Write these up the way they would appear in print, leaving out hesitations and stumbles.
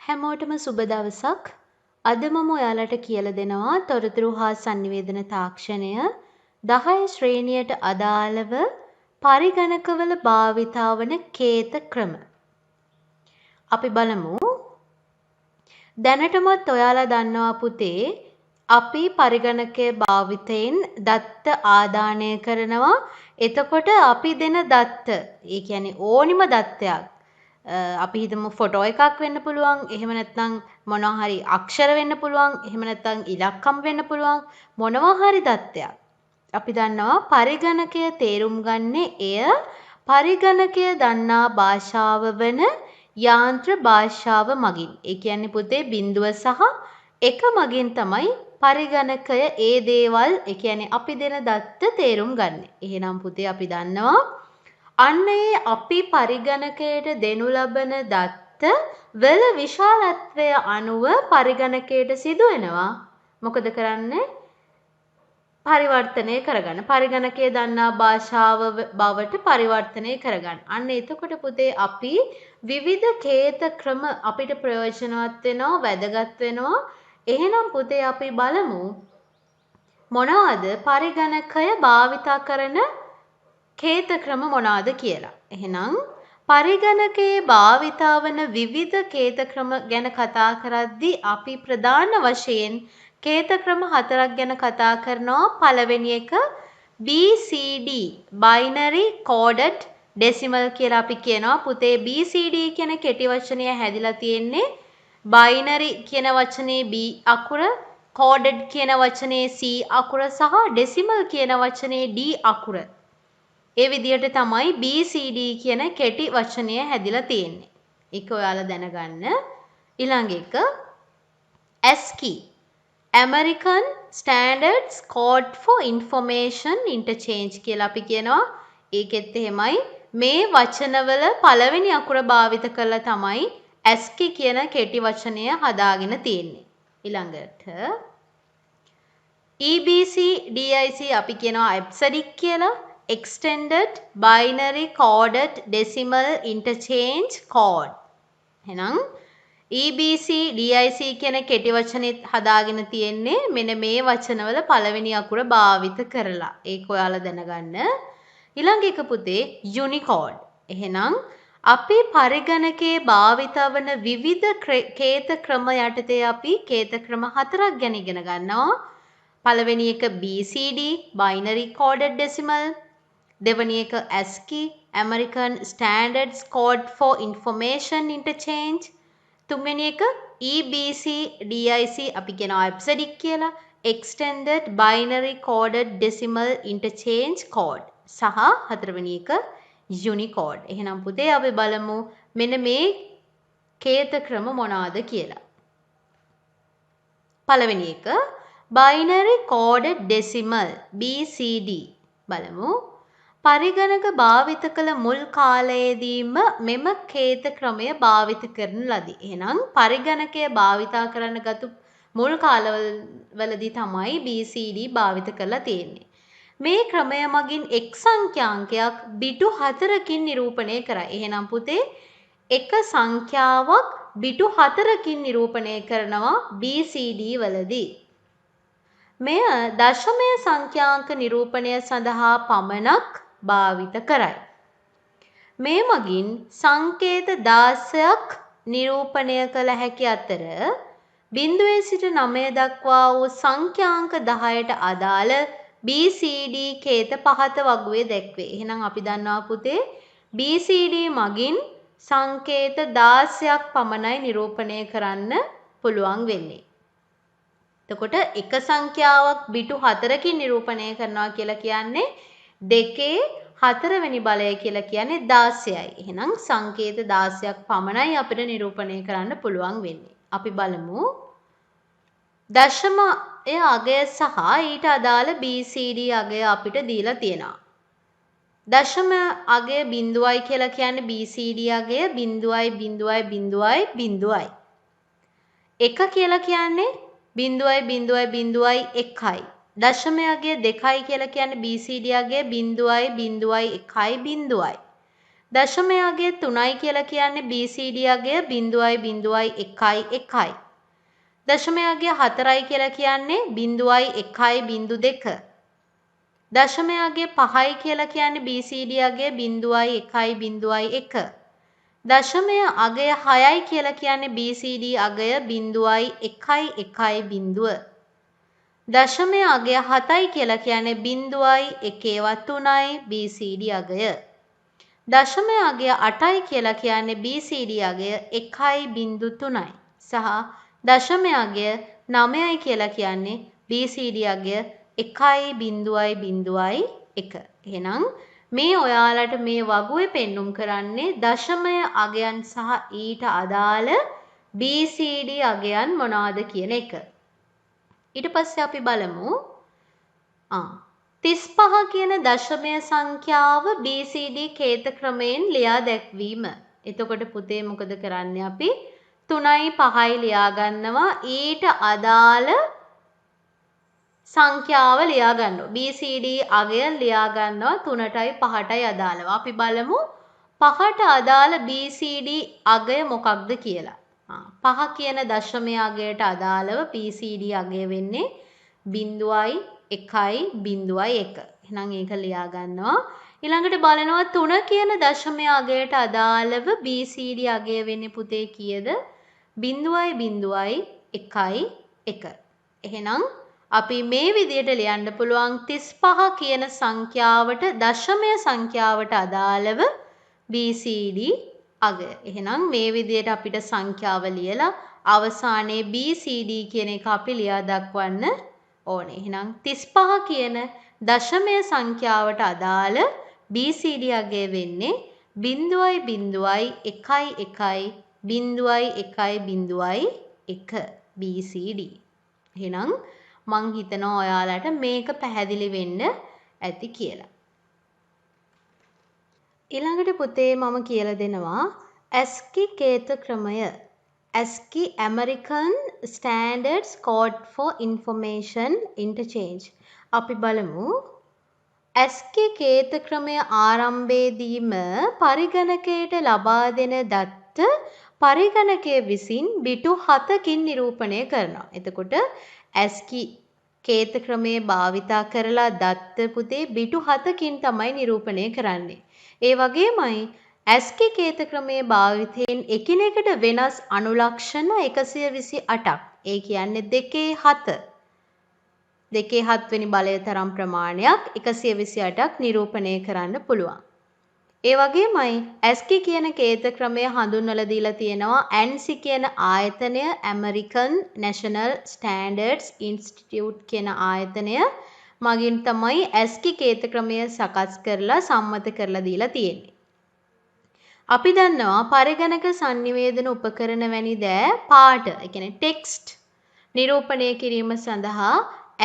හැමෝටම සුබ දවසක්. අද මම ඔයාලට කියලා දෙනවා තොරතුරු හා sannivedana තාක්ෂණය 10 ශ්‍රේණියට අදාළව පරිගණකවල භාවිතා වන කේත ක්‍රම. අපි බලමු. දැනටමත් ඔයාලා දන්නවා පුතේ අපි පරිගණකයේ භාවිතයෙන් දත්ත ආදානය කරනවා. එතකොට අපි දෙන දත්ත, ඒ කියන්නේ ඕනිම දත්තයක් අපි හිතමු ෆොටෝ එකක් වෙන්න පුළුවන්, එහෙම නැත්නම් මොනවා හරි අක්ෂර වෙන්න පුළුවන්, එහෙම නැත්නම් ඉලක්කම් වෙන්න පුළුවන්, මොනවා හරි දත්තයක්. අපි දන්නවා පරිගණකය තේරුම් ගන්නේ එය පරිගණකය දන්නා භාෂාව වන යාන්ත්‍ර භාෂාව මගින්. ඒ කියන්නේ පුතේ බිඳුව සහ එක මගින් තමයි පරිගණකය ඒ දේවල්, ඒ කියන්නේ අපි දෙන දත්ත තේරුම් ගන්න. එහෙනම් පුතේ අපි දන්නවා අන්න ඒ අපි පරිගණකයට දෙනු ලබන දත්ත වල විශාලත්වය අනුව පරිගණකයට සිදු වෙනවා. මොකද කරන්නේ? පරිවර්තනය කරගන්න. පරිගණකයේ දන්නා භාෂාව බවට පරිවර්තනය කරගන්න. අන්න එතකොට පුතේ අපි විවිධ කේත ක්‍රම අපිට ප්‍රයෝජනවත් වෙනවා, වැදගත් වෙනවා. එහෙනම් පුතේ අපි බලමු මොනවද පරිගණකය භාවිතා කරන කේත ක්‍රම මොනවාද කියලා. එහෙනම් පරිගණකයේ භාවිතා වන විවිධ කේත ක්‍රම ගැන කතා කරද්දී අපි ප්‍රධාන වශයෙන් කේත ක්‍රම 4ක් ගැන කතා කරනවා. පළවෙනි එක BCD binary coded decimal කියලා අපි කියනවා. පුතේ BCD කියන කෙටි වචනය හැදිලා තියෙන්නේ binary කියන වචනේ B අකුර, coded කියන වචනේ C අකුර සහ decimal කියන වචනේ D අකුර. ඒ විදිහට තමයි BCD කියන කෙටි වචනය හැදිලා තියෙන්නේ. ඒක ඔයාලා දැනගන්න. ඊළඟ එක ASCII American Standards Code for Information Interchange කියලා අපි කියනවා. ඒකෙත් එහෙමයි මේ වචනවල පළවෙනි අකුර භාවිත කරලා තමයි ASCII කියන කෙටි වචනය හදාගෙන තියෙන්නේ. ඊළඟට EBC DIC අපි කියනවා EBCDIC කියලා. Extended Binary Coded Decimal Interchange Code. එහෙනම් EBC DIC කියන කෙටි වචනේත් හදාගෙන තියෙන්නේ මෙන්න මේ වචනවල පළවෙනි අකුර භාවිත කරලා. ඒක ඔයාලා දැනගන්න. ඊළඟ එක පුතේ Unicode. එහෙනම් අපි පරිගණකයේ භාවිත වන විවිධ කේත ක්‍රම යටතේ අපි කේත ක්‍රම 4ක් ගැන ඉගෙන ගන්නවා. පළවෙනි එක BCD Binary Coded Decimal, දෙවැනි එක ASCII American Standards Code for Information Interchange, තුන්වෙනි එක EBC DIC අපි කියනවා EBCDIC කියලා, Extended Binary Coded Decimal Interchange Code සහ හතරවෙනි එක Unicode. එහෙනම් පුතේ අපි බලමු මෙන්න මේ කේත ක්‍රම මොනවාද කියලා. පළවෙනි එක Binary Coded Decimal BCD බලමු. පරිගණක භාවිත කළ මුල් කාලයේදීම මෙම කේත ක්‍රමය භාවිත කරන ලදී. එහෙනම් පරිගණකය භාවිතා කරන්න ගතු මුල් කාලවලදී තමයි BCD භාවිත කරලා තියෙන්නේ. මේ ක්‍රමය මගින් එක් සංඛ්‍යාංකයක් බිටු 4කින් නිරූපණය කරයි. එහෙනම් පුතේ එක සංඛ්‍යාවක් බිටු 4කින් නිරූපණය කරනවා BCD වලදී. මෙය දශමය සංඛ්‍යාංක නිරූපණය සඳහා පමණක් භාවිත කරයි. මේ මගින් සංකේත 16ක් නිරූපණය කළ හැකි අතර බිඳුවේ සිට 9 දක්වා වූ සංඛ්‍යාංක 10ට අදාළ BCD කේත පහත වගුවේ දැක්වේ. එහෙනම් අපි දන්නවා පුතේ BCD මගින් සංකේත 16ක් පමණයි නිරූපණය කරන්න පුළුවන් වෙන්නේ. එතකොට එක සංඛ්‍යාවක් බිටු 4කින් නිරූපණය කරනවා කියලා කියන්නේ 2 වෙනි බලය කියලා කියන්නේ 16යි. එහෙනම් සංකේත 16ක් පමණයි අපිට නිරූපණය කරන්න පුළුවන් වෙන්නේ. අපි බලමු දශමය අගය සහ ඊට අදාළ BCD අගය අපිට දීලා තියෙනවා. දශම අගය බිඳුවයි කියලා කියන්නේ BCD අගය 0.0.0.0යි. එක කියලා කියන්නේ 0.0.0.1යි. දශමය අගය 2යි කියලා කියන්නේ BCD අගය 0.0.1.0යි. දශමය අගය 3යි කියලා කියන්නේ BCD අගය 0.01. දශමය අගය 4යි කියලා කියන්නේ 0.1.2. දශමය අගය 5යි කියලා කියන්නේ BCD අගය 0.1.1. දශමය අගය 6යි කියලා කියන්නේ BCD අගය 0.1.1. දශමය අගය 7යි කියලා කියන්නේ 0.1.3යි BCD අගය. දශමය අගය 8යි කියලා කියන්නේ BCD අගය 1.3යි සහ දශමය අගය 9යි කියලා කියන්නේ BCD අගය 1.0.1. එහෙනම් මේ ඔයාලට මේ වගුවේ පෙන්눔 කරන්නේ දශමය අගයන් සහ ඊට අදාළ BCD අගයන් මොනවාද කියන එක. ඊට පස්සේ අපි බලමු 35 කියන දශමය සංඛ්‍යාව BCD කේත ක්‍රමයෙන් ලියා දැක්වීම. එතකොට පුතේ මොකද කරන්නේ අපි 3යි 5යි ලියා ගන්නවා ඊට අදාළ සංඛ්‍යාව ලියා ගන්නවා. BCD අගය ලියා ගන්නවා 3ටයි 5ටයි අදාළව. අපි බලමු 5ට අදාළ BCD අගය මොකක්ද කියලා. 5 කියන දශමය අගයට අදාළව BCD අගය වෙන්නේ 0.1.1. එහෙනම් ඒක ලියා ගන්නවා. ඊළඟට බලනවා 3 කියන දශමය අගයට අදාළව BCD අගය වෙන්නේ පුතේ කීයද? 0.1.1. එහෙනම් අපි මේ විදිහට ලියන්න පුළුවන් 35 කියන සංඛ්‍යාවට දශමය සංඛ්‍යාවට අදාළව BCD අගය. එහෙනම් මේ විදිහට අපිට සංඛ්‍යාව ලියලා අවසානයේ BCD කියන එක අපි ලියා දක්වන්න ඕනේ. එහෙනම් 35 කියන දශමය සංඛ්‍යාවට අදාළ BCD අගය වෙන්නේ 0.11.0.1 BCD. එහෙනම් මං හිතනවා ඔයාලට මේක පැහැදිලි වෙන්න ඇති කියලා. ඊළඟට පුතේ මම කියලා දෙනවා ASCII කේත ක්‍රමය. ASCII American Standards Code for Information Interchange. අපි බලමු ASCII කේත ක්‍රමය ආරම්භයේදීම පරිගණකයට ලබා දෙන දත්ත පරිගණකය විසින් බිටු 7කින් නිරූපණය කරනවා. එතකොට ASCII කේත ක්‍රමයේ භාවිතා කරලා දත්ත පුතේ බිටු 7කින් තමයි නිරූපණය කරන්නේ. ඒ වගේමයි ASCII කේත ක්‍රමයේ භාවිතයෙන් එකිනෙකට වෙනස් අනුලක්ෂණ 128ක්. ඒ කියන්නේ 2/7 වෙනි බලය තරම් ප්‍රමාණයක් 128ක් නිරූපණය කරන්න පුළුවන්. ඒ වගේමයි ASCII කියන කේත ක්‍රමය හඳුන්වලා දීලා තියෙනවා ANSI කියන ආයතනය American National Standards Institute කියන ආයතනය මගින් තමයි ASCII කේත ක්‍රමය සකස් කරලා සම්මත කරලා දීලා තියෙන්නේ. අපි දන්නවා පරිගණක sannivedana උපකරණ වැනි දෑ පාට, ඒ කියන්නේ ටෙක්ස්ට් නිරූපණය කිරීම සඳහා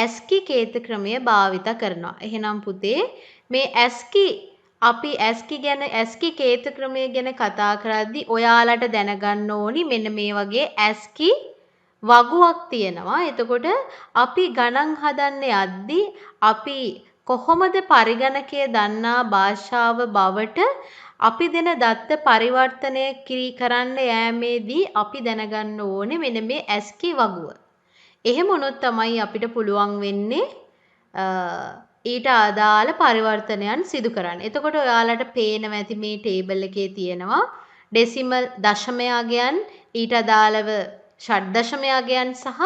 ASCII කේත ක්‍රමය භාවිත කරනවා. එහෙනම් පුතේ මේ අපි ASCII කේත ක්‍රමය ගැන කතා කරද්දී ඔයාලට දැනගන්න ඕනි මෙන්න මේ වගේ ASCII වගුවක් තියෙනවා. එතකොට අපි ගණන් හදන්න යද්දී අපි කොහොමද පරිගණකය දන්නා භාෂාව බවට අපි දෙන දත්ත පරිවර්තනය කරන්න යෑමේදී අපි දැනගන්න ඕනේ මෙන්න මේ ASCII වගුව. එහෙම වුණොත් තමයි අපිට පුළුවන් වෙන්නේ ඊට අදාළ පරිවර්තනයන් සිදු කරන්න. එතකොට ඔයාලට පේනවා ඇති මේ ටේබල් එකේ තියෙනවා ඩෙසිමල් දශමය අගයන් ඊට අදාළව ෂඩ් දශමය අගයන් සහ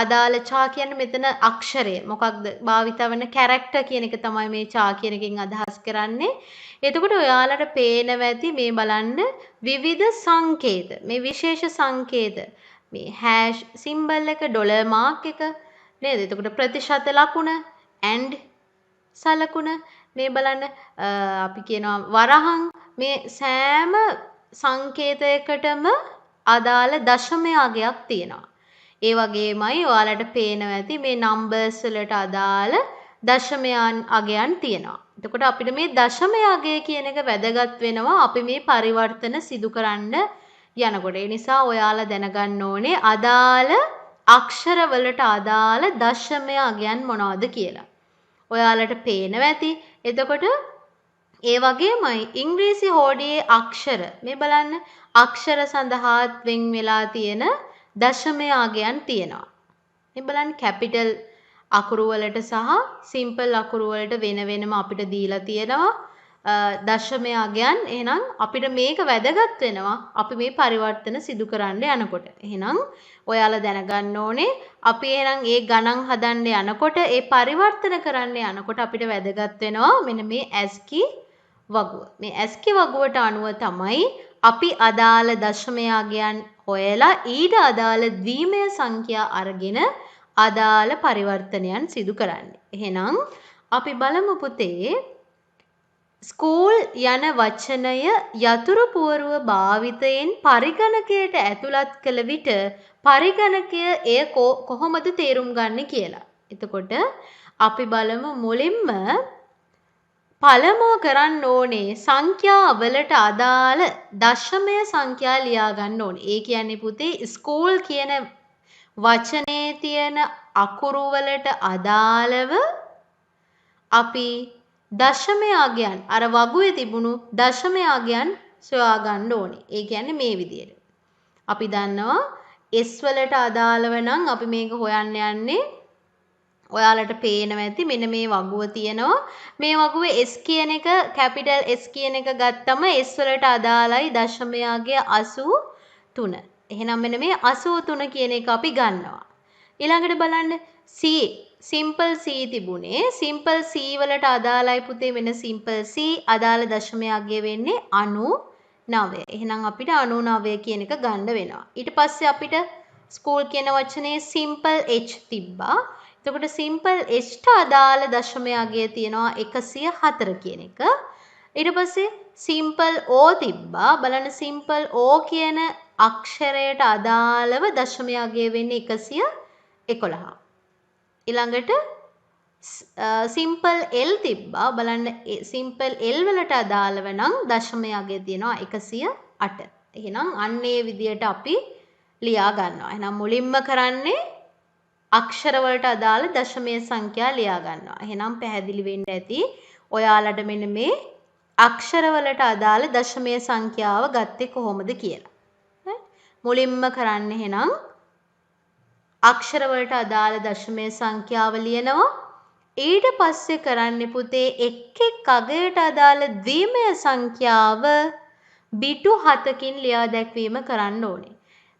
අදාළ චා කියන්නේ මෙතන අක්ෂරය මොකක්ද භාවිත වෙන කැරක්ටර් කියන එක තමයි මේ චා කියන එකෙන් අදහස් කරන්නේ. එතකොට ඔයාලට පේනවා ඇති මේ බලන්න විවිධ සංකේත මේ විශේෂ සංකේත මේ හැෂ් සිම්බල් එක ඩොලර් මාක් එක නේද? එතකොට ප්‍රතිශත ලකුණ and සලකුණ මේ බලන්න අපි කියනවා වරහන් මේ සෑම සංකේතයකටම අදාළ දශමය අගයක් තියෙනවා. ඒ වගේමයි ඔයාලට පේනවා ඇති මේ නම්බර්ස් වලට අදාළ දශමයන් අගයන් තියෙනවා. එතකොට අපිට මේ දශමය අගය කියන එක වැදගත් වෙනවා අපි මේ පරිවර්තන සිදු කරන්න යනකොට. ඒ නිසා ඔයාලා දැනගන්න ඕනේ අදාළ අක්ෂර වලට අදාළ දශමය අගයන් මොනවද කියලා. ඔයාලට පේනවා ඇති. එතකොට ඒ වගේමයි ඉංග්‍රීසි හෝඩියේ අක්ෂර මේ බලන්න අක්ෂර සඳහාත් වෙන් වෙලා තියෙන දශමය අගයන් තියෙනවා. මේ බලන්න කැපිටල් අකුරු වලට සහ සිම්පල් අකුරු වලට වෙන වෙනම අපිට දීලා තියෙනවා දශමය අගයන්. එහෙනම් අපිට මේක වැදගත් වෙනවා අපි මේ පරිවර්තන සිදු කරන්න යනකොට. එහෙනම් ඔයාලා දැනගන්න ඕනේ අපි එහෙනම් ඒ ගණන් හදන්න යනකොට ඒ පරිවර්තන කරන්න යනකොට අපිට වැදගත් වෙනවා මෙන්න මේ ASCII වගුව. මේ ASCII වගුවට අනුව තමයි අපි අදාළ දශමය අගයන් හොයලා ඊට අදාළ ද්විමය සංඛ්‍යා අරගෙන අදාළ පරිවර්තනයන් සිදු කරන්නේ. එහෙනම් අපි බලමු පුතේ ස්කූල් යන වචනය යතුරු පුවරුව භාවිතයෙන් පරිගණකයට ඇතුළත් කළ විට පරිගණකය එය කොහොමද තේරුම් ගන්න කියලා. එතකොට අපි බලමු මුලින්ම පළමුව කරන්න ඕනේ සංඛ්‍යාවලට අදාළ දශමය සංඛ්‍යා ලියා ගන්න ඕනේ. ඒ කියන්නේ පුතේ ස්කූල් කියන වචනේ තියෙන අකුරු වලට අදාළව අපි දශමය අගයන් අර වගුවේ තිබුණු දශමය අගයන් සොයා ගන්න ඕනේ. ඒ කියන්නේ මේ විදියට. අපි දන්නවා S වලට අදාළව නම් අපි මේක හොයන්න යන්නේ ඔයාලට පේනවා ඇති මෙන්න මේ වගුව තියෙනවා. මේ වගුවේ S කියන එක කැපිටල් S කියන එක ගත්තම S වලට අදාළයි දශමය අගය 83. එහෙනම් මෙන්න මේ 83 කියන එක අපි ගන්නවා. ඊළඟට බලන්න C සිම්පල් C තිබුණේ. සිම්පල් C වලට අදාළයි පුතේ වෙන සිම්පල් C අදාළ දශමය අගය වෙන්නේ 99. එහෙනම් අපිට 99 කියන එක ගන්න වෙනවා. ඊට පස්සේ අපිට ස්කූල් කියන වචනේ සිම්පල් H තිබ්බා. එතකොට සිම්පල් H ට අදාළ දශමය අගය තියෙනවා 104 කියන එක. ඊට පස්සේ සිම්පල් O තිබ්බා. බලන්න සිම්පල් O කියන අක්ෂරයට අදාළව දශමය අගය වෙන්නේ 111. ඊළඟට සිම්පල් L තිබ්බා. බලන්න සිම්පල් L වලට අදාළව නම් දශමය අගය තියෙනවා 108. එහෙනම් අන්න ඒ විදියට අපි ලියා ගන්නවා. එහෙනම් මුලින්ම කරන්නේ අක්ෂර වලට අදාළ දශමය සංඛ්‍යා ලියා ගන්නවා. එහෙනම් පැහැදිලි වෙන්න ඇති ඔයාලට මෙන්න මේ අක්ෂර වලට අදාළ දශමය සංඛ්‍යාව ගත්තේ කොහොමද කියලා. මුලින්ම කරන්න එහෙනම් අක්ෂර වලට අදාළ දශමය සංඛ්‍යාව ලියනවා. ඊට පස්සේ කරන්නේ පුතේ එක් එක් අගයට අදාළ ද්විමය සංඛ්‍යාව බිටු 7කින් ලියා දැක්වීම කරන්න ඕනේ.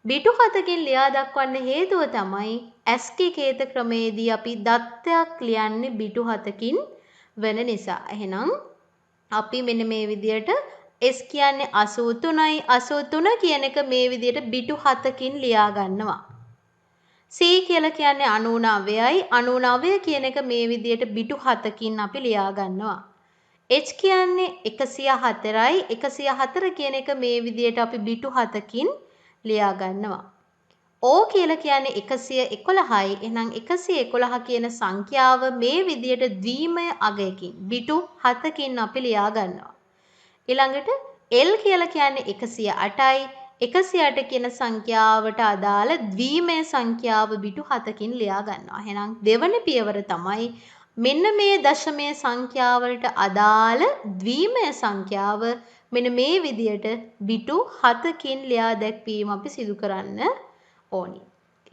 බිටු 7කින් ලියා දක්වන්න හේතුව තමයි ASCII කේත ක්‍රමයේදී අපි දත්තයක් ලියන්නේ බිටු 7කින් වෙන නිසා. එහෙනම් අපි මෙන්න මේ විදියට S කියන්නේ 83යි 83 කියන එක මේ විදියට බිටු 7කින් ලියා ගන්නවා. C කියලා කියන්නේ 99යි 99 කියන එක මේ විදියට බිටු 7කින් අපි ලියා ගන්නවා. H කියන්නේ 104යි 104 කියන එක මේ විදියට අපි බිටු 7කින් ලියා ගන්නවා. O කියලා කියන්නේ 111යි. එහෙනම් 111 කියන සංඛ්‍යාව මේ විදියට ද්විමය අගයකින් බිටු 7කින් අපි ලියා ගන්නවා. ඊළඟට L කියලා කියන්නේ 108යි. 108 කියන සංඛ්‍යාවට අදාළ ද්විමය සංඛ්‍යාව බිටු 7කින් ලියා ගන්නවා. එහෙනම් දෙවන පියවර තමයි මෙන්න මේ දශමය සංඛ්‍යාවලට අදාළ ද්විමය සංඛ්‍යාව මෙන්න මේ විදියට බිටු 7කින් ලියා දැක්වීම අපි සිදු කරන්න ඕනි.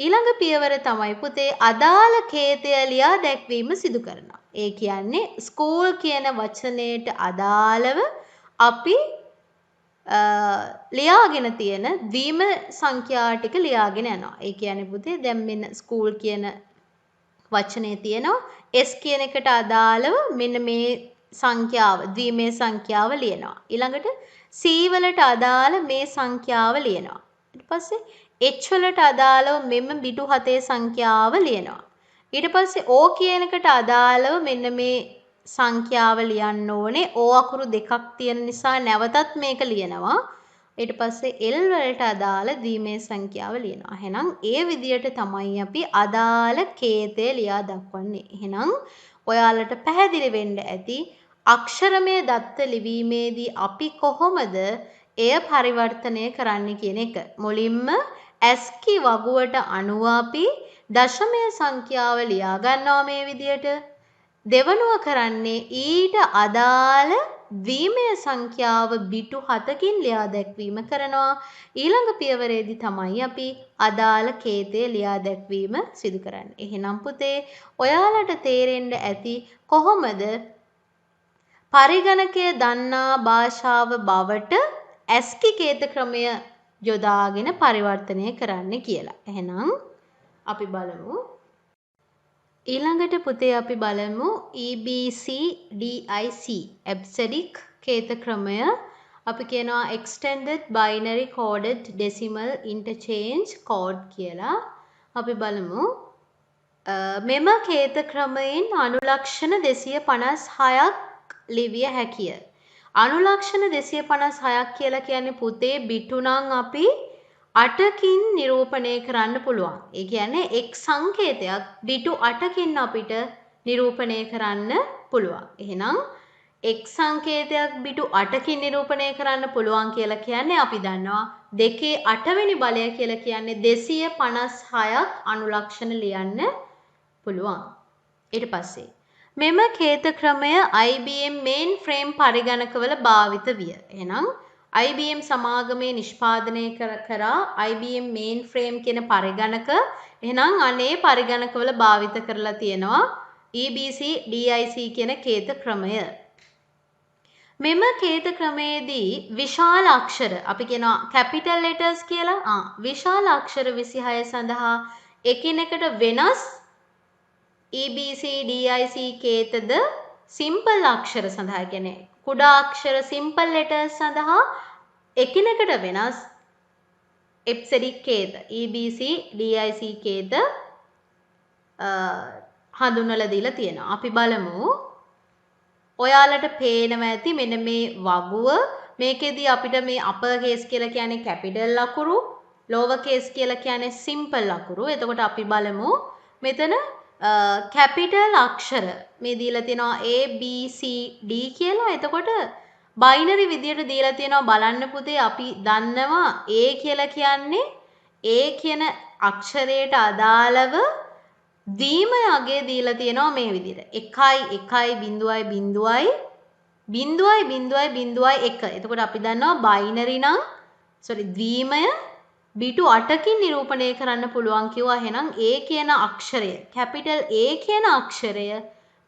ඊළඟ පියවර තමයි පුතේ අදාළ කේතය ලියා දැක්වීම සිදු කරනවා. ඒ කියන්නේ ස්කූල් කියන වචනයට අදාළව අපි ලියාගෙන තියෙන ද්විම සංඛ්‍යා ටික ලියාගෙන යනවා. ඒ කියන්නේ පුතේ දැන් මෙන්න ස්කූල් කියන වචනේ තියෙනවා S කියන එකට අදාළව මෙන්න මේ සංඛ්‍යාව ද්විමය සංඛ්‍යාව ලියනවා. ඊළඟට C වලට අදාළ මේ සංඛ්‍යාව ලියනවා. ඊට පස්සේ H වලට අදාළව මෙන්න බිටු 7 සංඛ්‍යාව ලියනවා. ඊට පස්සේ O කියන එකට අදාළව මෙන්න මේ සංඛ්‍යාව ලියන්න ඕනේ. O අකුරු දෙකක් තියෙන නිසා නැවතත් මේක ලියනවා. ඊට පස්සේ L වලට අදාළ ද්විමය සංඛ්‍යාව ලියනවා. එහෙනම් ඒ විදියට තමයි අපි අදාළ කේතය ලියා දක්වන්නේ. එහෙනම් ඔයාලට පැහැදිලි වෙන්න ඇති අක්ෂරමය දත්ත ලිවීමේදී අපි කොහොමද එය පරිවර්තනය කරන්න කියන එක. මුලින්ම ASCII වගුවට අනුව අපි දශමය සංඛ්‍යාව ලියා ගන්නවා මේ විදියට. දෙවනුව කරන්නේ ඊට අදාළ ද්වීමය සංඛ්‍යාව බිටු 7කින් ලියා දැක්වීම කරනවා. ඊළඟ පියවරේදී තමයි අපි අදාළ කේතය ලියා දැක්වීම සිදු කරන්නේ. එහෙනම් පුතේ ඔයාලට තේරෙන්න ඇති කොහොමද පරිගණකය දන්නා භාෂාව බවට ASCII කේත ක්‍රමය යොදාගෙන පරිවර්තනය කරන්න කියලා. එහෙනම් අපි බලමු. ඊළඟට පුතේ අපි බලමු EBCDIC ඇබ්සැඩික් කේත ක්‍රමය. අපි කියනවා Extended Binary Coded Decimal Interchange Code කියලා. අපි බලමු. මෙම කේත ක්‍රමයෙන් අනුලක්ෂණ 256ක් ලිවිය හැකිය. අනුලක්ෂණ 256ක් කියලා කියන්නේ පුතේ බිටු නම් අපි 8කින් නිරූපණය කරන්න පුළුවන්. ඒ කියන්නේ එක් සංකේතයක් බිටු 8කින් අපිට නිරූපණය කරන්න පුළුවන්. එහෙනම් එක් සංකේතයක් බිටු 8කින් නිරූපණය කරන්න පුළුවන් කියලා කියන්නේ අපි දන්නවා 2 වෙනි බලය කියලා කියන්නේ 256ක් අනුලක්ෂණ ලියන්න පුළුවන්. ඊට පස්සේ මෙම කේත ක්‍රමය IBM mainframe පරිගණකවල භාවිත විය. එහෙනම් IBM සමාගමේ නිෂ්පාදනය කරා IBM mainframe කියන පරිගණක. එහෙනම් අනේ පරිගණකවල භාවිත කරලා තියෙනවා EBCDIC කියන කේත ක්‍රමය. මෙම කේත ක්‍රමයේදී විශාල අක්ෂර අපි කියනවා capital letters කියලා. විශාල අක්ෂර 26 සඳහා එකිනෙකට වෙනස් EBCDIC කේතද සිම්පල් අක්ෂර සඳහා කියන්නේ කුඩා අක්ෂර සිම්පල් letters සඳහා එකිනෙකට වෙනස් එප්සෙඩික් කේත EBCDIC කේත හඳුන්වලා දීලා තියෙනවා. අපි බලමු. ඔයාලට පේනවා ඇති මෙන්න මේ වගුව. මේකෙදී අපිට මේ අපර් කේස් කියලා කියන්නේ කැපිටල් අකුරු, ලෝවර් කේස් කියලා කියන්නේ සිම්පල් අකුරු. එතකොට අපි බලමු මෙතන කැපිටල් අක්ෂර මේ දීලා තියෙනවා A B C D කියලා. එතකොට බයිනරි විදියට දීලා තියෙනවා බලන්න පුතේ. අපි දන්නවා A කියලා කියන්නේ A කියන අක්ෂරයට අදාළව ද්වීමය අගය දීලා තියෙනවා මේ විදිහට 1. එතකොට අපි දන්නවා බයිනරි නම් ද්වීමය බිටු 8කින් නිරූපණය කරන්න පුළුවන් කිව්වා. එහෙනම් A කියන අක්ෂරය කැපිටල් A කියන අක්ෂරය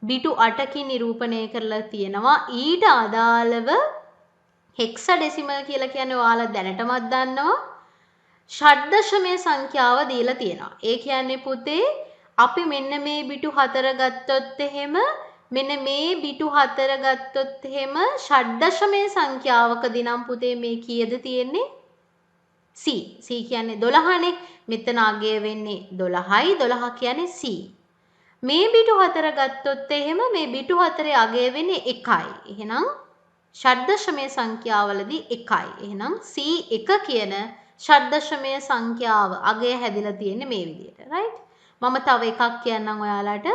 බිටු 8කින් නිරූපණය කරලා තියෙනවා. ඊට අදාළව හෙක්සඩෙසිමල් කියලා කියන්නේ ඔයාලා දැනටමත් දන්නවා ෂඩ්දශමයේ සංඛ්‍යාව දීලා තියෙනවා. ඒ කියන්නේ පුතේ අපි මෙන්න මේ බිටු 4 ගත්තොත් එහෙම මෙන්න මේ බිටු 4 ගත්තොත් එහෙම ෂඩ්දශමයේ සංඛ්‍යාවකදී නම් පුතේ මේ කීයද තියෙන්නේ? C. C කියන්නේ 12නේ. මෙතන අගය වෙන්නේ 12යි. 12 කියන්නේ C. මේ බිටු 4 ගත්තොත් එහෙම මේ බිටු 4 අගය වෙන්නේ 1යි. එහෙනම් ෂඩ්දශමයේ සංඛ්‍යාවලදී 1යි. එහෙනම් C1 කියන ෂඩ්දශමයේ සංඛ්‍යාව අගය හැදිලා තියෙන්නේ මේ විදිහට. රයිට්? මම තව එකක් කියන්නම් ඔයාලට.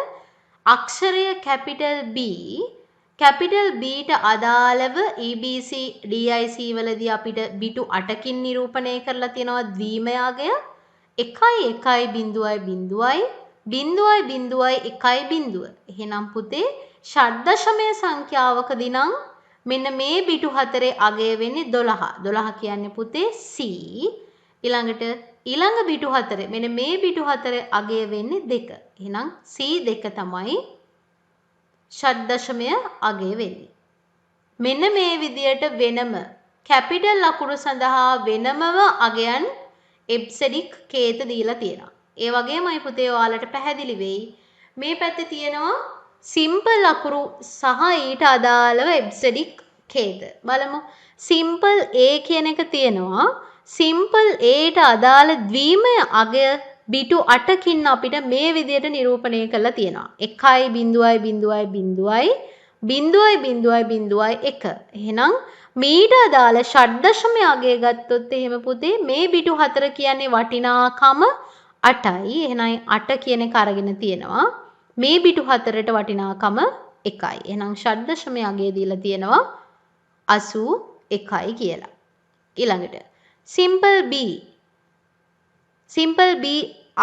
අක්ෂරය කැපිටල් B කැපිටල් Bට අදාළව EBCDIC වලදී අපිට බිටු 8කින් නිරූපණය කරලා තියෙනවා ද්වීමය අගය 1.1.0.1.0. එහෙනම් පුතේ ෂඩ්දශමයේ සංඛ්‍යාවකදී නම් මෙන්න මේ බිටු 4 අගය වෙන්නේ 12. 12 කියන්නේ පුතේ C. ඊළඟ බිටු 4 මෙන්න මේ බිටු 4 අගය වෙන්නේ 2. එහෙනම් C2 තමයි ෂඩ්දශමය අගය වෙන්නේ. මෙන්න මේ විදියට වෙනම කැපිටල් අකුරු සඳහා වෙනමම අගයන් එප්සෙඩික් කේත දීලා තියෙනවා. ඒ වගේමයි පුතේ ඔයාලට පැහැදිලි වෙයි. මේ පැත්තේ තියෙනවා සිම්පල් අකුරු සහ ඊට අදාළව එප්සෙඩික් කේත. බලමු. සිම්පල් A කියන එක තියෙනවා. සිම්පල් Aට අදාළ ද්වීමය අගය බිටු 8කින් අපිට මේ විදියට නිරූපණය කරලා තියෙනවා. 1.0.0.0.1. එහෙනම් මීට අදාළ ෂඩ්දශමයේ අගය ගත්තොත් එහෙම පුතේ මේ බිටු 4 කියන්නේ වටිනාකම 8යි. එහෙනම් 8 කියන එක අරගෙන තියෙනවා. මේ බිටු 4ට වටිනාකම 1යි. එහෙනම් ෂඩ්දශමයේ අගය දීලා තියෙනවා 81යි කියලා. ඊළඟට සිම්පල් B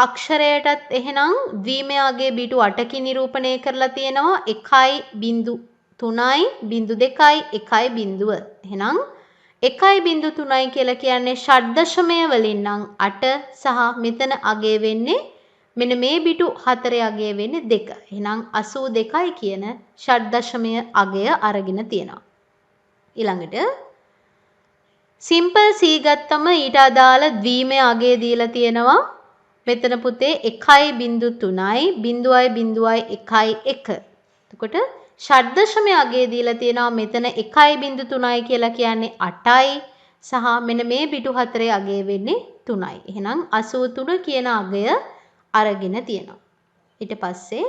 අක්ෂරයටත් එහෙනම් ද්වීමය අගය බිටු 8කින් නිරූපණය කරලා තියෙනවා 1.0 3යි 0.2යි 1යි බිඳුව. එහෙනම් 1.3යි කියලා කියන්නේ ෂඩ්දශමය වලින් නම් 8 සහ මෙතන අගය වෙන්නේ මෙන්න මේ පිටු 4 අගය වෙන්නේ 2. එහෙනම් 82යි කියන ෂඩ්දශමය අගය අරගෙන තියෙනවා. ඊළඟට සිම්පල් C ගත්තම ඊට අදාළ ද්විමය අගය දීලා තියෙනවා. මෙතන පුතේ 1.3යි 0.1යි 1. එතකොට ෂඩ්දශමය අගය දීලා තියෙනවා. මෙතන 1.3යි කියලා කියන්නේ 8යි සහ මෙන්න මේ පිටු 4 අගය වෙන්නේ 3යි. එහෙනම් 83 කියන අගය අරගෙන තියෙනවා. ඊට පස්සේ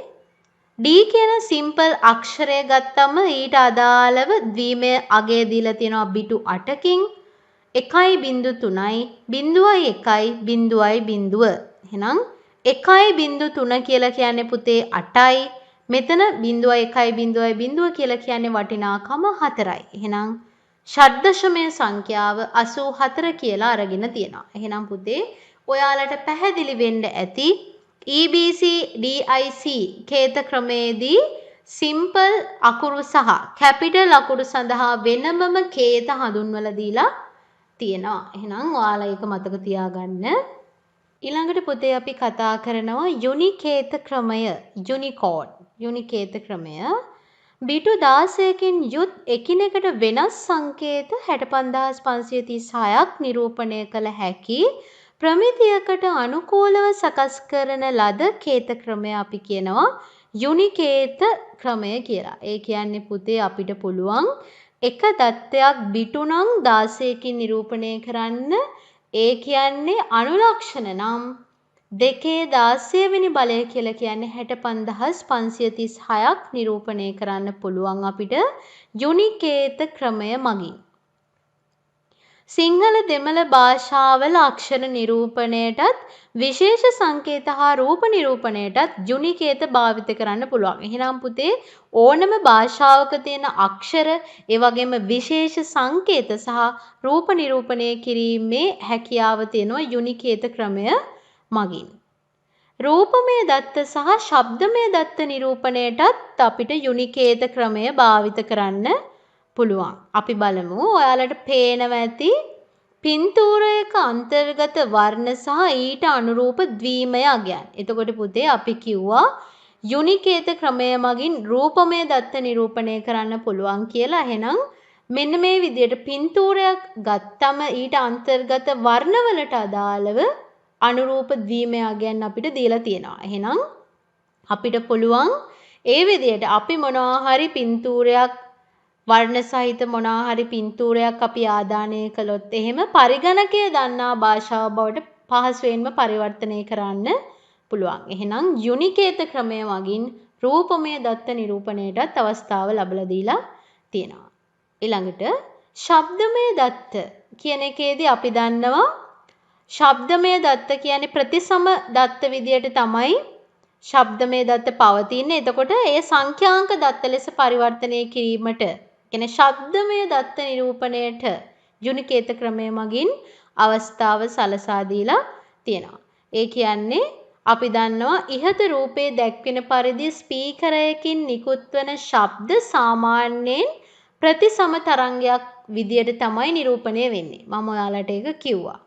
D කියන සිම්පල් අක්ෂරය ගත්තම ඊට අදාළව ද්විමය අගය දීලා තියෙනවා පිටු 8කින් 1.3යි 0.1යි 0.0. එහෙනම් 1.3 කියලා කියන්නේ පුතේ 8යි. මෙතන 0.1.0 කියලා කියන්නේ වටිනාකම 4යි. එහෙනම් ෂඩ්දශමය සංඛ්‍යාව 84 කියලා අරගෙන තියෙනවා. එහෙනම් පුතේ ඔයාලට පැහැදිලි වෙන්න ඇති EBC DIC කේත ක්‍රමයේදී සිම්පල් අකුරු සහ කැපිටල් අකුරු සඳහා වෙනමම කේත හඳුන්වලා දීලා තියෙනවා. එහෙනම් ඔයාලා ඒක මතක තියාගන්න. ඊළඟට පුතේ අපි කතා කරනවා යුනිකේත ක්‍රමය යුනිකේත ක්‍රමය බිටු 16කින් යුත් එකිනෙකට වෙනස් සංකේත 65536ක් නිරූපණය කළ හැකි ප්‍රමිතියකට අනුකූලව සකස් කරන ලද කේත ක්‍රමය අපි කියනවා යුනිකේත ක්‍රමය කියලා. ඒ කියන්නේ පුතේ අපිට පුළුවන් එක දත්තයක් බිටු නම් 16කින් නිරූපණය කරන්න. ඒ කියන්නේ අනුලක්ෂණ නම් 2/16 වෙනි බලය කියලා කියන්නේ 65536ක් නිරූපණය කරන්න පුළුවන් අපිට යුනිකේත ක්‍රමය මගින්. සිංහල දෙමළ භාෂාවල අක්ෂර නිරූපණයටත් විශේෂ සංකේත හා රූප නිරූපණයටත් යුනිකේත භාවිත කරන්න පුළුවන්. එහෙනම් පුතේ ඕනම භාෂාවක තියෙන අක්ෂර ඒ වගේම විශේෂ සංකේත සහ රූප නිරූපණය කිරීමේ හැකියාව තියෙනවා යුනිකේත ක්‍රමය මගින්. රූපමය දත්ත සහ ශබ්දමය දත්ත නිරූපණයටත් අපිට යුනිකේත ක්‍රමය භාවිත කරන්න පුළුවන්. අපි බලමු ඔයාලට පේනවා ඇති පින්තූරයක අන්තර්ගත වර්ණ සහ ඊට අනුරූප ද්විමය අගයන්. එතකොට පුතේ අපි කිව්වා යුනිකේත ක්‍රමය මගින් රූපමය දත්ත නිරූපණය කරන්න පුළුවන් කියලා. එහෙනම් මෙන්න මේ විදිහට පින්තූරයක් ගත්තම ඊට අන්තර්ගත වර්ණවලට අදාළව අනුරූප ද්විමය අගයන් අපිට දීලා තියෙනවා. එහෙනම් අපිට පුළුවන් ඒ විදිහට අපි මොනවා හරි පින්තූරයක් වර්ණ සහිත මොනවා හරි පින්තූරයක් අපි ආදානය කළොත් එහෙම පරිගණකය දන්නා භාෂාව බවට පහසුවෙන්ම පරිවර්තනය කරන්න පුළුවන්. එහෙනම් යුනිකේත ක්‍රමය මගින් රූපමය දත්ත නිරූපණයටත් අවස්ථාව ලැබලා දීලා තියෙනවා. ඊළඟට ශබ්දමය දත්ත කියන එකේදී අපි දන්නවා ශබ්දමය දත්ත කියන්නේ ප්‍රතිසම දත්ත විදියට තමයි ශබ්දමය දත්ත පවතින්නේ. එතකොට ඒ සංඛ්‍යාංක දත්ත ලෙස පරිවර්තනය කිරීමට කියන්නේ ශබ්දමය දත්ත නිරූපණයට යුනිකේත ක්‍රමය මගින් අවස්ථාව සලසා දීලා තියෙනවා. ඒ කියන්නේ අපි දන්නවා ඉහත රූපේ දැක්වෙන පරිදි ස්පීකරයකින් නිකුත් වන ශබ්ද සාමාන්‍යයෙන් ප්‍රතිසම තරංගයක් විදියට තමයි නිරූපණය වෙන්නේ. මම ඔයාලට ඒක කිව්වා.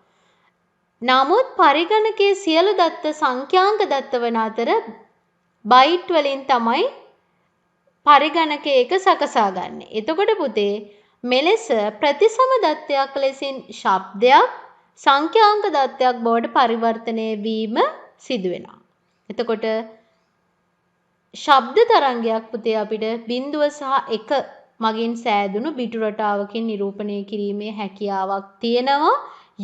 නමුත් පරිගණකයේ සියලු දත්ත සංඛ්‍යාංක දත්ත වන අතර බයිට් වලින් තමයි පරිගණකයක සකසා ගන්න. එතකොට පුතේ මෙලෙස ප්‍රතිසම දත්තයක් ලෙසින් ශබ්දයක් සංඛ්‍යාංක දත්තයක් බවට පරිවර්තනය වීම සිදු වෙනවා. එතකොට ශබ්ද තරංගයක් පුතේ අපිට 0 සහ 1 මගින් සෑදුණු බිටු රටාවකින් නිරූපණය කිරීමේ හැකියාවක් තියෙනවා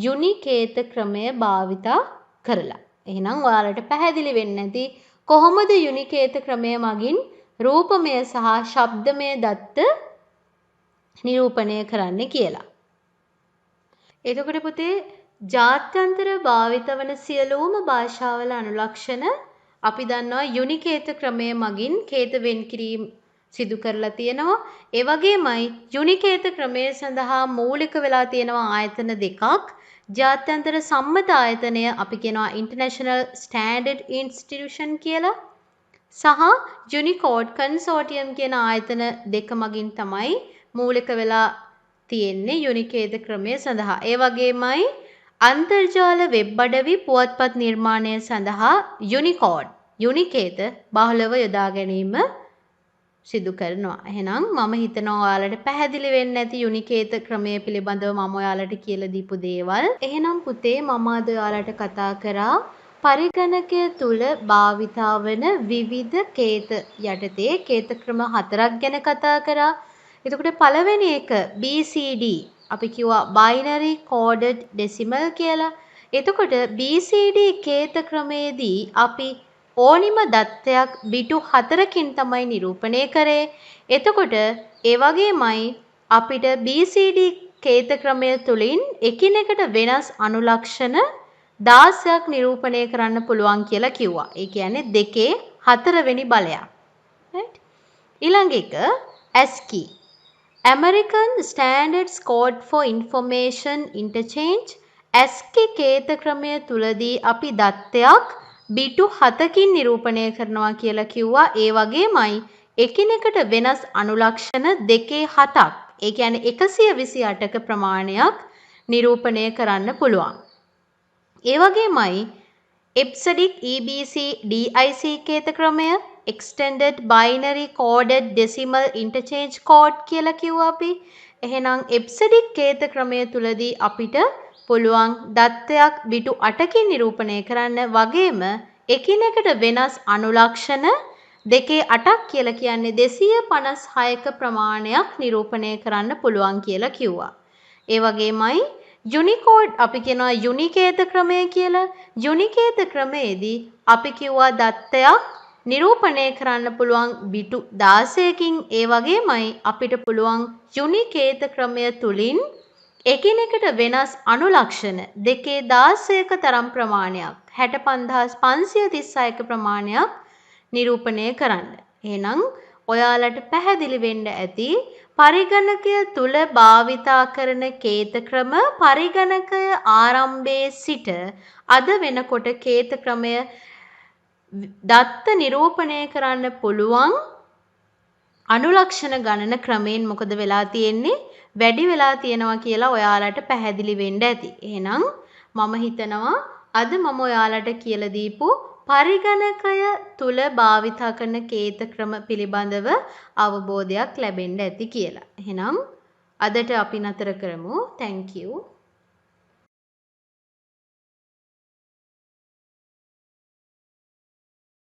යුනිකේත ක්‍රමය භාවිතා කරලා. එහෙනම් ඔයාලට පැහැදිලි වෙන්නේ නැති කොහොමද යුනිකේත ක්‍රමය මගින් රූපමය සහ ශබ්දමය දත්ත නිරූපණය කරන්න කියලා. එතකොට පුතේ ජාත්‍යන්තර භාවිත වන සියලුම භාෂාවල අනුලක්ෂණ අපි දන්නවා යුනිකේත ක්‍රමය මගින් කේත වෙන් කිරීම සිදු කරලා තියෙනවා. ඒ වගේමයි යුනිකේත ක්‍රමය සඳහා මූලික වෙලා තියෙනවා ආයතන දෙකක්. ජාත්‍යන්තර සම්මත ආයතනය අපි කියනවා ඉන්ටර්නැෂනල් ස්ටෑන්ඩඩ් ඉන්ස්ටිටියුෂන් කියලා. සහ යුනිකෝඩ් කන්සෝටියම් කියන ආයතන දෙක මගින් තමයි මූලික වෙලා තියෙන්නේ යුනිකේත ක්‍රමය සඳහා. ඒ වගේමයි අන්තර්ජාල වෙබ් අඩවි පුවත්පත් නිර්මාණය සඳහා යුනිකෝඩ් යුනිකේත බහුලව යොදා ගැනීම සිදු කරනවා. එහෙනම් මම හිතනවා ඔයාලට පැහැදිලි වෙන්න ඇති යුනිකේත ක්‍රමය පිළිබඳව මම ඔයාලට කියලා දීපු දේවල්. එහෙනම් පුතේ මම අද ඔයාලට කතා කරා පරිගණකය තුල භාවිතා වන විවිධ කේත යටතේ කේත ක්‍රම 4ක් ගැන කතා කරා. එතකොට පළවෙනි එක BCD අපි කිව්වා binary coded decimal කියලා. එතකොට BCD කේත ක්‍රමයේදී අපි ඕනිම දත්තයක් බිටු 4කින් තමයි නිරූපණය කරේ. එතකොට ඒ වගේමයි අපිට BCD කේත ක්‍රමය තුලින් එකිනෙකට වෙනස් අනුලක්ෂණ 16ක් නිරූපණය කරන්න පුළුවන් කියලා කිව්වා. ඒ කියන්නේ 2 4 වෙනි බලයක්. right? ඊළඟ එක ASCII American Standards Code for Information Interchange ASCII කේත ක්‍රමය තුලදී අපි දත්තයක් බිටු 7කින් නිරූපණය කරනවා කියලා කිව්වා. ඒ වගේමයි එකිනෙකට වෙනස් අනුලක්ෂණ 2 7ක්. ඒ කියන්නේ 128ක ප්‍රමාණයක් නිරූපණය කරන්න පුළුවන්. ඒ වගේමයි EBCDIC DIC කේත ක්‍රමය Extended Binary Coded Decimal Interchange Code කියලා කිව්වා අපි. එහෙනම් EBCDIC කේත ක්‍රමය තුලදී අපිට පුළුවන් දත්තයක් බිටු 8කින් නිරූපණය කරන්න වගේම එකිනෙකට වෙනස් අනුලක්ෂණ 2 8ක් කියලා කියන්නේ 256ක ප්‍රමාණයක් නිරූපණය කරන්න පුළුවන් කියලා කිව්වා. ඒ වගේමයි යුනිකෝඩ් අපි කියනවා යුනිකේත ක්‍රමය කියලා. යුනිකේත ක්‍රමයේදී අපි කිව්වා දත්තයක් නිරූපණය කරන්න පුළුවන් බිටු 16කින්. ඒ වගේමයි අපිට පුළුවන් යුනිකේත ක්‍රමය තුලින් එකිනෙකට වෙනස් අනුලක්ෂණ 216ක තරම් ප්‍රමාණයක් 65536ක ප්‍රමාණයක් නිරූපණය කරන්න. එහෙනම් ඔයාලට පැහැදිලි වෙන්න ඇති පරිගණකය තුල භාවිතා කරන කේත ක්‍රම පරිගණකය ආරම්භයේ සිට අද වෙනකොට කේත ක්‍රමය දත්ත නිරූපණය කරන්න පුළුවන් අනුලක්ෂණ ගණන ක්‍රමයෙන් මොකද වෙලා තියෙන්නේ වැඩි වෙලා තියෙනවා කියලා ඔයාලට පැහැදිලි වෙන්න ඇති. එහෙනම් මම හිතනවා අද මම ඔයාලට කියලා දීපු පරිගණකය තුල භාවිතා කරන කේත ක්‍රම පිළිබඳව අවබෝධයක් ලැබෙන්න ඇති කියලා. එහෙනම් අදට අපි නතර කරමු. Thank you.